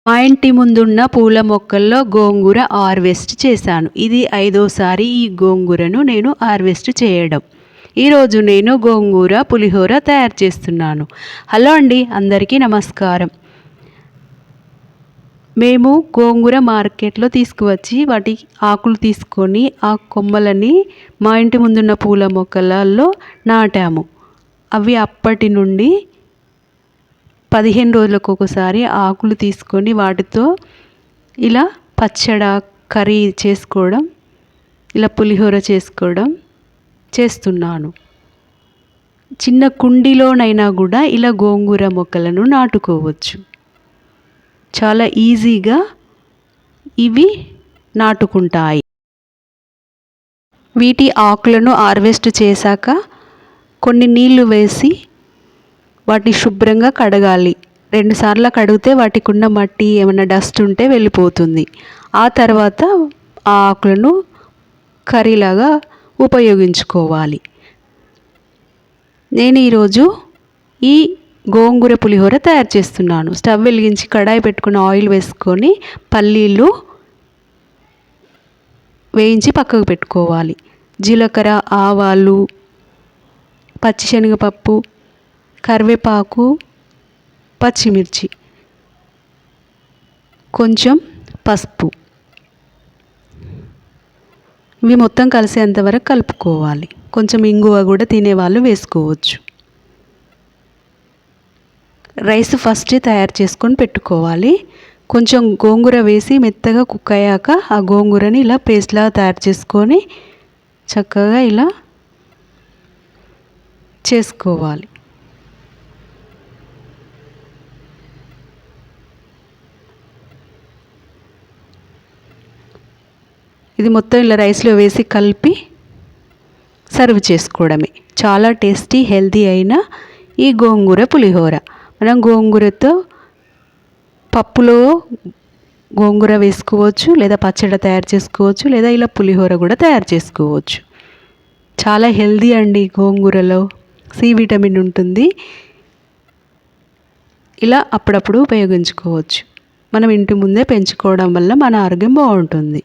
మా ఇంటి ముందున్న పూల మొక్కల్లో గోంగూర హార్వెస్ట్ చేశాను. ఇది 5వసారి ఈ గోంగూరను నేను హార్వెస్ట్ చేయడం. ఈరోజు నేను గోంగూర పులిహోర తయారు చేస్తున్నాను. హలో అండి, అందరికీ నమస్కారం. మేము గోంగూర మార్కెట్లో తీసుకువచ్చి వాటి ఆకులు తీసుకొని ఆ కొమ్మలని మా ఇంటి ముందున్న పూల మొక్కలలో నాటాము. అవి అప్పటి నుండి 15 రోజులకు ఒకసారి ఆకులు తీసుకొని వాటితో ఇలా పచ్చడి కర్రీ చేసుకోవడం, ఇలా పులిహోర చేసుకోవడం చేస్తున్నాను. చిన్న కుండీలోనైనా కూడా ఇలా గోంగూర మొక్కలను నాటుకోవచ్చు. చాలా ఈజీగా ఇవి నాటుకుంటాయి. వీటి ఆకులను హార్వెస్ట్ చేశాక కొన్ని నీళ్లు వేసి వాటిని శుభ్రంగా కడగాలి. 2 సార్లు కడిగితే వాటికి ఉన్న మట్టి ఏమైనా డస్ట్ ఉంటే వెళ్ళిపోతుంది. ఆ తర్వాత ఆ ఆకులను కర్రీలాగా ఉపయోగించుకోవాలి. నేను ఈరోజు ఈ గోంగూర పులిహోర తయారు చేస్తున్నాను. స్టవ్ వెలిగించి కడాయి పెట్టుకుని ఆయిల్ వేసుకొని పల్లీలు వేయించి పక్కకు పెట్టుకోవాలి. జీలకర్ర, ఆవాలు, పచ్చిశనగపప్పు, కరివేపాకు, పచ్చిమిర్చి, కొంచెం పసుపు, ఇవి మొత్తం కలిసేంత వరకు కలుపుకోవాలి. కొంచెం ఇంగువ కూడా తినేవాళ్ళు వేసుకోవచ్చు. రైస్ ఫస్ట్ తయారు చేసుకొని పెట్టుకోవాలి. కొంచెం గోంగూర వేసి మెత్తగా కుక్ అయ్యాక ఆ గోంగూరని ఇలా పేస్ట్లా తయారు చేసుకొని చక్కగా ఇలా చేసుకోవాలి. ఇది మొత్తం ఇలా రైస్లో వేసి కలిపి సర్వ్ చేసుకోవడమే. చాలా టేస్టీ, హెల్తీ అయిన ఈ గోంగూర పులిహోర. మనం గోంగూరతో పప్పులో గోంగూర వేసుకోవచ్చు, లేదా పచ్చడి తయారు చేసుకోవచ్చు, లేదా ఇలా పులిహోర కూడా తయారు చేసుకోవచ్చు. చాలా హెల్తీ అండి. గోంగూరలో సి విటమిన్ ఉంటుంది. ఇలా అప్పుడప్పుడు ఉపయోగించుకోవచ్చు. మనం ఇంటి ముందే పెంచుకోవడం వల్ల మన ఆరోగ్యం బాగుంటుంది.